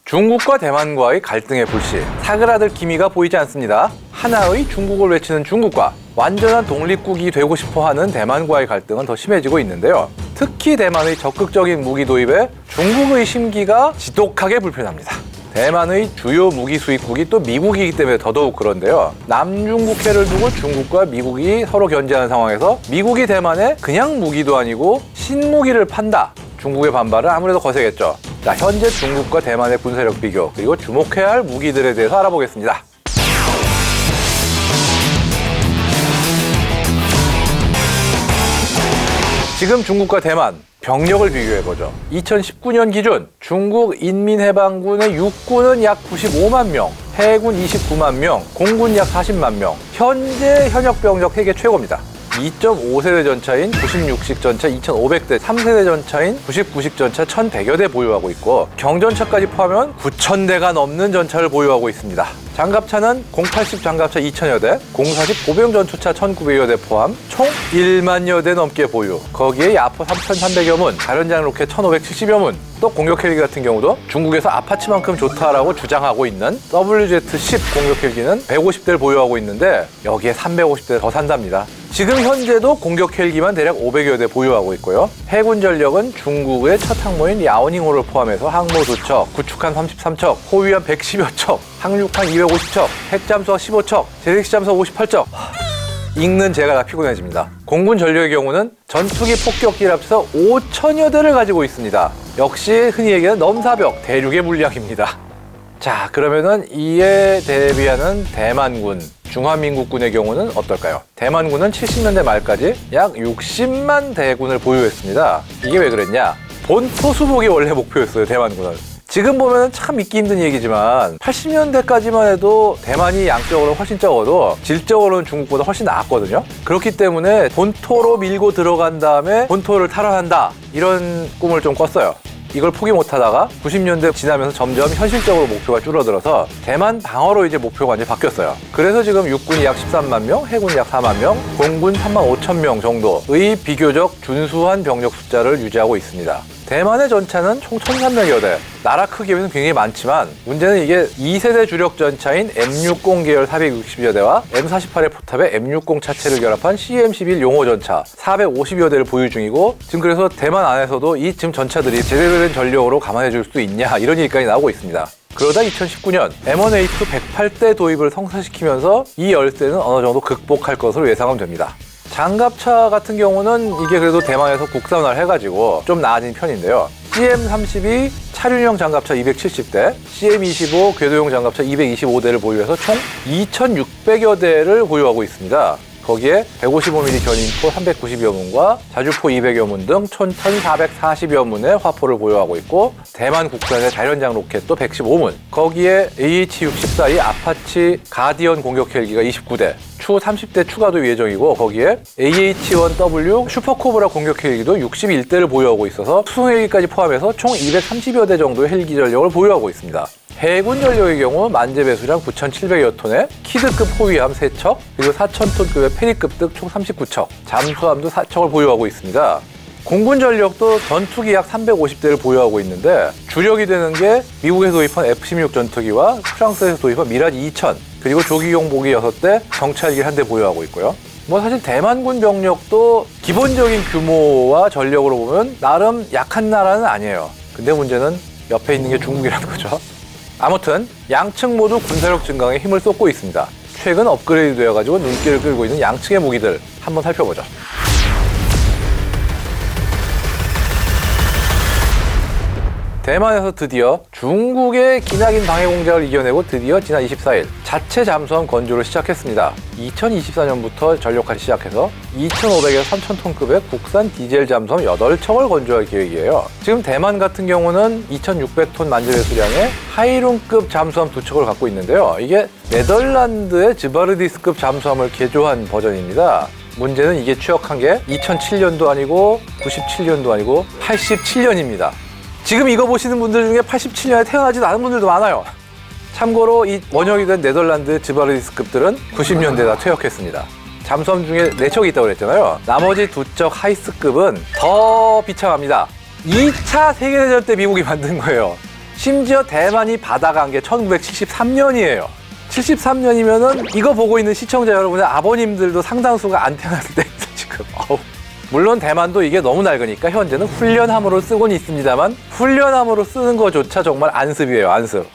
중국과 대만과의 갈등의 불씨, 사그라들 기미가 보이지 않습니다. 하나의 중국을 외치는 중국과 완전한 독립국이 되고 싶어하는 대만과의 갈등은 더 심해지고 있는데요. 특히 대만의 적극적인 무기 도입에 중국의 심기가 지독하게 불편합니다. 대만의 주요 무기 수입국이 또 미국이기 때문에 더더욱 그런데요. 남중국해를 두고 중국과 미국이 서로 견제하는 상황에서 미국이 대만에 그냥 무기도 아니고 신무기를 판다. 중국의 반발은 아무래도 거세겠죠. 자, 현재 중국과 대만의 군사력 비교, 그리고 주목해야 할 무기들에 대해서 알아보겠습니다. 지금 중국과 대만 병력을 비교해보죠. 2019년 기준 중국 인민해방군의 육군은 약 95만 명, 해군 29만 명, 공군 약 40만 명, 현재 현역 병력 세계 최고입니다. 2.5세대 전차인 96식 전차 2,500대, 3세대 전차인 99식 전차 1,100여 대 보유하고 있고 경전차까지 포함하면 9,000대가 넘는 전차를 보유하고 있습니다. 장갑차는 080 장갑차 2,000여 대, 040 보병 전투차 1,900여 대 포함 총 1만여 대 넘게 보유. 거기에 야포 3,300여 문, 다련장 로켓 1,570여 문, 또 공격 헬기 같은 경우도 중국에서 아파치만큼 좋다라고 주장하고 있는 WZ-10 공격 헬기는 150대를 보유하고 있는데 여기에 350대 더 산답니다. 지금 현재도 공격 헬기만 대략 500여 대 보유하고 있고요. 해군 전력은 중국의 첫 항모인 야오닝호를 포함해서 항모 2척, 구축함 33척, 호위함 110여 척, 항륙함 250척, 핵잠수함 15척, 재래식잠수함 58척. 읽는 제가 다 피곤해집니다. 공군 전력의 경우는 전투기 폭격기를 합쳐서 5,000여 대를 가지고 있습니다. 역시 흔히 얘기하는 넘사벽, 대륙의 물량입니다. 자, 그러면은 이에 대비하는 대만군, 중화민국군의 경우는 어떨까요? 대만군은 70년대 말까지 약 60만 대군을 보유했습니다. 이게 왜 그랬냐? 본토 수복이 원래 목표였어요, 대만군은. 지금 보면 참 믿기 힘든 얘기지만 80년대까지만 해도 대만이 양적으로 훨씬 적어도 질적으로는 중국보다 훨씬 나았거든요. 그렇기 때문에 본토로 밀고 들어간 다음에 본토를 탈환한다, 이런 꿈을 좀 꿨어요. 이걸 포기 못하다가 90년대 지나면서 점점 현실적으로 목표가 줄어들어서 대만 방어로 이제 목표가 이제 바뀌었어요. 그래서 지금 육군이 약 13만 명, 해군이 약 4만 명, 공군 3만 5천 명 정도의 비교적 준수한 병력 숫자를 유지하고 있습니다. 대만의 전차는 총 1,300여 대. 나라 크기에는 굉장히 많지만 문제는 이게 2세대 주력 전차인 M60 계열 460여 대와 M48의 포탑에 M60 차체를 결합한 CM11 용호 전차 450여 대를 보유 중이고, 지금 그래서 대만 안에서도 이 지금 전차들이 제대로 된 전력으로 감안해 줄 수 있냐, 이런 얘기까지 나오고 있습니다. 그러다 2019년 M1A2 108대 도입을 성사시키면서 이 열세는 어느 정도 극복할 것으로 예상은 됩니다. 장갑차 같은 경우는 이게 그래도 대만에서 국산화를 해가지고 좀 나아진 편인데요. CM32 차륜형 장갑차 270대, CM25 궤도용 장갑차 225대를 보유해서 총 2,600여 대를 보유하고 있습니다. 거기에 155mm 견인포 390여 문과 자주포 200여 문 등 총 1,440여 문의 화포를 보유하고 있고, 대만 국산의 다련장 로켓도 115문, 거기에 AH-64의 아파치 가디언 공격 헬기가 29대, 추후 30대 추가도 예정이고, 거기에 AH-1W 슈퍼코브라 공격 헬기도 61대를 보유하고 있어서 수송 헬기까지 포함해서 총 230여 대 정도의 헬기 전력을 보유하고 있습니다. 해군 전력의 경우 만재 배수량 9,700여 톤에 키드급 호위함 3척, 그리고 4,000톤급의 페리급 등 총 39척, 잠수함도 4척을 보유하고 있습니다. 공군 전력도 전투기 약 350대를 보유하고 있는데 주력이 되는 게 미국에서 도입한 F-16 전투기와 프랑스에서 도입한 미라지 2000, 그리고 조기용 보기 6대, 정찰기 1대 보유하고 있고요. 사실 대만군 병력도 기본적인 규모와 전력으로 보면 나름 약한 나라는 아니에요. 근데 문제는 옆에 있는 게 중국이라는 거죠. 아무튼 양측 모두 군사력 증강에 힘을 쏟고 있습니다. 최근 업그레이드 되어가지고 눈길을 끌고 있는 양측의 무기들 한번 살펴보죠. 대만에서 드디어 중국의 기나긴 방해 공작을 이겨내고 드디어 지난 24일 자체 잠수함 건조를 시작했습니다. 2024년부터 전력화를 시작해서 2,500에서 3,000톤급의 국산 디젤 잠수함 8척을 건조할 계획이에요. 지금 대만 같은 경우는 2,600톤 만재 배수량의 하이룬급 잠수함 2척을 갖고 있는데요. 이게 네덜란드의 즈바르디스급 잠수함을 개조한 버전입니다. 문제는 이게 취역한 게 2007년도 아니고 97년도 아니고 87년입니다. 지금 이거 보시는 분들 중에 87년에 태어나지도 않은 분들도 많아요. 참고로 이 원형이 된 네덜란드 즈바르디스급들은 90년대 다 퇴역했습니다. 잠수함 중에 4척이 있다고 그랬잖아요. 나머지 2척 하이스급은 더 비참합니다. 2차 세계대전 때 미국이 만든 거예요. 심지어 대만이 받아간 게 1973년이에요. 73년이면은 이거 보고 있는 시청자 여러분의 아버님들도 상당수가 안 태어났을 때입니다, 지금. 물론 대만도 이게 너무 낡으니까 현재는 훈련함으로 쓰고는 있습니다만 훈련함으로 쓰는 거조차 정말 안습이에요, 안습.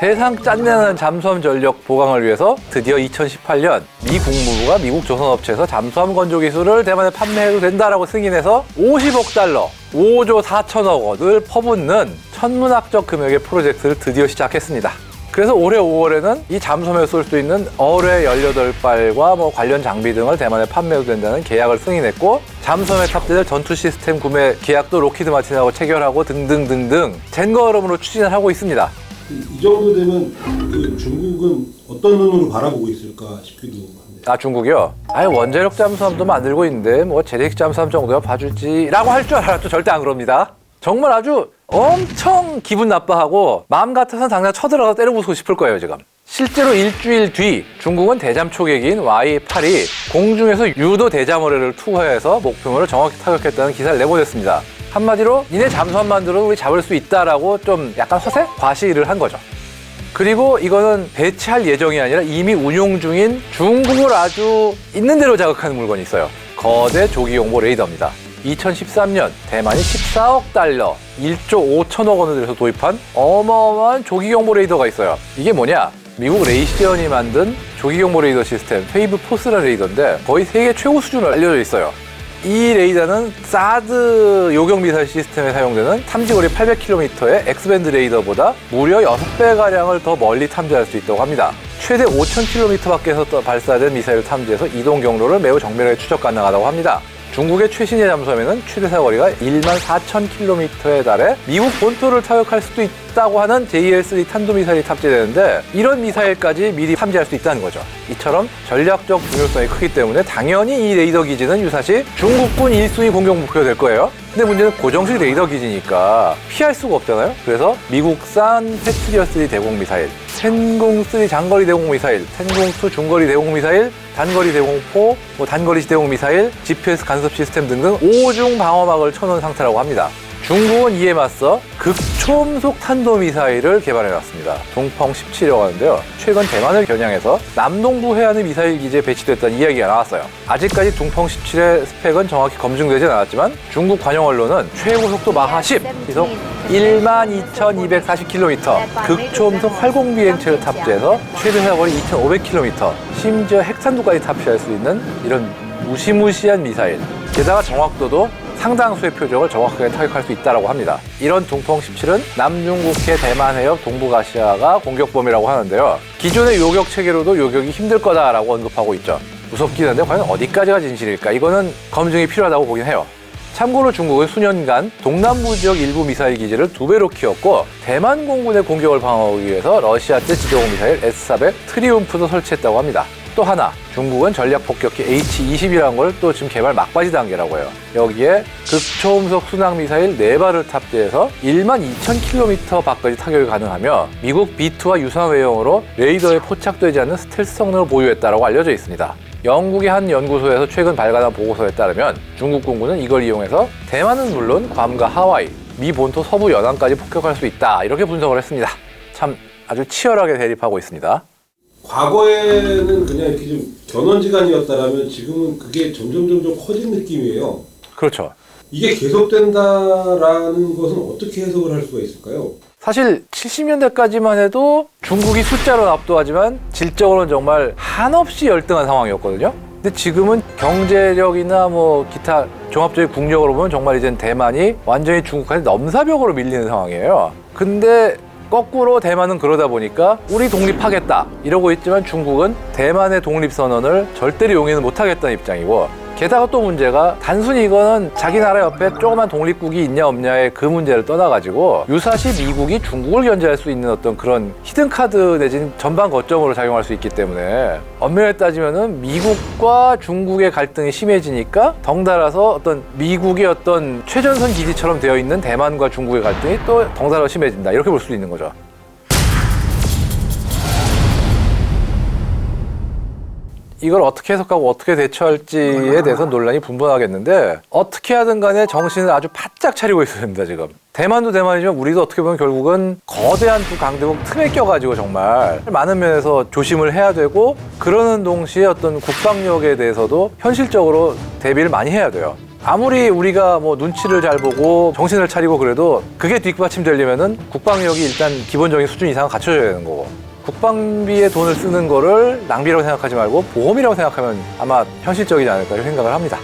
세상 짠내나는 잠수함 전력 보강을 위해서 드디어 2018년 미 국무부가 미국 조선업체에서 잠수함 건조 기술을 대만에 판매해도 된다라고 승인해서 50억 달러, 5조 4천억 원을 퍼붓는 천문학적 금액의 프로젝트를 드디어 시작했습니다. 그래서 올해 5월에는 이 잠수함에 쏠 수 있는 어뢰 18발과 관련 장비 등을 대만에 판매해도 된다는 계약을 승인했고, 잠수함에 탑재될 전투 시스템 구매 계약도 로키드 마틴하고 체결하고 등등등등 젠거음으로 추진을 하고 있습니다. 이 정도 되면 중국은 어떤 눈으로 바라보고 있을까 싶기도 합니다. 중국이요? 원자력 잠수함도 만들고 있는데 재래식 잠수함 정도야 봐주지라고 할 줄 알았죠. 절대 안 그럽니다. 정말 아주 엄청 기분 나빠하고 마음 같아서는 당장 쳐들어가서 때려 부수고 싶을 거예요, 지금. 실제로 일주일 뒤 중국은 대잠 초계기인 Y8이 공중에서 유도 대잠어뢰를 투하해서 목표물을 정확히 타격했다는 기사를 내보냈습니다. 한마디로 니네 잠수함 만들어도 우리 잡을 수 있다라고 좀 약간 허세? 과시를 한 거죠. 그리고 이거는 배치할 예정이 아니라 이미 운용 중인 중국을 아주 있는 대로 자극하는 물건이 있어요. 거대 조기용보 레이더입니다. 2013년 대만이 14억 달러, 1조 5천억 원을 들여서 도입한 어마어마한 조기경보 레이더가 있어요. 이게 뭐냐? 미국 레이시언이 만든 조기경보 레이더 시스템 페이브 포스라는 레이더인데 거의 세계 최고 수준으로 알려져 있어요. 이 레이더는 사드 요격 미사일 시스템에 사용되는 탐지거리 800km의 X밴드 레이더보다 무려 6배가량을 더 멀리 탐지할 수 있다고 합니다. 최대 5000km 밖에서 발사된 미사일을 탐지해서 이동 경로를 매우 정밀하게 추적 가능하다고 합니다. 중국의 최신의 잠수함에는 최대 사거리가 14,000km에 달해 미국 본토를 타격할 수도 있다고 하는 JL-3 탄도미사일이 탑재되는데 이런 미사일까지 미리 탐지할 수 있다는 거죠. 이처럼 전략적 중요성이 크기 때문에 당연히 이 레이더 기지는 유사시 중국군 1순위 공격 목표가 될 거예요. 근데 문제는 고정식 레이더 기지니까 피할 수가 없잖아요. 그래서 미국산 패트리어3 대공 미사일, 텐공3 장거리 대공 미사일, 텐공2 중거리 대공 미사일, 단거리 대공포, 단거리 대공 미사일, GPS 간섭 시스템 등등 5중 방어막을 쳐놓은 상태라고 합니다. 중국은 이에 맞서 극초음속 탄도미사일을 개발해놨습니다. 동펑 17이라고 하는데요. 최근 대만을 겨냥해서 남동부 해안의 미사일 기지에 배치됐다는 이야기가 나왔어요. 아직까지 동펑 17의 스펙은 정확히 검증되진 않았지만 중국 관영 언론은 최고 속도 마하 10, 시속 12,240km, 극초음속 활공 비행체를 탑재해서 최대 사거리 2,500km, 심지어 핵탄두까지 탑재할 수 있는 이런 무시무시한 미사일. 게다가 정확도도 상당수의 표적을 정확하게 타격할 수 있다고 합니다. 이런 동펑 17은 남중국해 대만 해협 동북아시아가 공격 범위라고 하는데요. 기존의 요격 체계로도 요격이 힘들 거다라고 언급하고 있죠. 무섭긴 한데 과연 어디까지가 진실일까? 이거는 검증이 필요하다고 보긴 해요. 참고로 중국은 수년간 동남부 지역 일부 미사일 기지를 2배로 키웠고 대만 공군의 공격을 방어하기 위해서 러시아제 지대공 미사일 S-400 트리움프도 설치했다고 합니다. 또 하나, 중국은 전략 폭격기 H-20이라는 걸 또 지금 개발 막바지 단계라고 해요. 여기에 극초음속 순항 미사일 4발을 탑재해서 12,000km 밖까지 타격이 가능하며 미국 B-2와 유사한 외형으로 레이더에 포착되지 않는 스텔스 성능을 보유했다고 알려져 있습니다. 영국의 한 연구소에서 최근 발간한 보고서에 따르면 중국 공군은 이걸 이용해서 대만은 물론 괌과 하와이, 미 본토 서부 연안까지 폭격할 수 있다, 이렇게 분석을 했습니다. 참 아주 치열하게 대립하고 있습니다. 과거에는 그냥 이렇게 좀 견원지간이었다라면 지금은 그게 점점 커진 느낌이에요. 그렇죠. 이게 계속된다라는 것은 어떻게 해석을 할 수가 있을까요? 사실 70년대까지만 해도 중국이 숫자로 압도하지만 질적으로는 정말 한없이 열등한 상황이었거든요. 근데 지금은 경제력이나 기타 종합적인 국력으로 보면 정말 이젠 대만이 완전히 중국한테 넘사벽으로 밀리는 상황이에요. 근데 거꾸로 대만은 그러다 보니까 우리 독립하겠다 이러고 있지만 중국은 대만의 독립선언을 절대로 용인을 못하겠다는 입장이고, 게다가 또 문제가 단순히 이거는 자기 나라 옆에 조그만 독립국이 있냐 없냐의 그 문제를 떠나가지고 유사시 미국이 중국을 견제할 수 있는 어떤 그런 히든카드 내지는 전방 거점으로 작용할 수 있기 때문에 엄밀히 따지면은 미국과 중국의 갈등이 심해지니까 덩달아서 어떤 미국의 어떤 최전선 기지처럼 되어 있는 대만과 중국의 갈등이 또 덩달아 심해진다, 이렇게 볼 수 있는 거죠. 이걸 어떻게 해석하고 어떻게 대처할지에 대해서 논란이 분분하겠는데 어떻게 하든 간에 정신을 아주 바짝 차리고 있어야 됩니다, 지금. 대만도 대만이지만 우리도 어떻게 보면 결국은 거대한 두 강대국 틈에 껴가지고 정말 많은 면에서 조심을 해야 되고 그러는 동시에 어떤 국방력에 대해서도 현실적으로 대비를 많이 해야 돼요. 아무리 우리가 뭐 눈치를 잘 보고 정신을 차리고 그래도 그게 뒷받침되려면은 국방력이 일단 기본적인 수준 이상은 갖춰져야 되는 거고 국방비에 돈을 쓰는 거를 낭비라고 생각하지 말고 보험이라고 생각하면 아마 현실적이지 않을까 생각을 합니다.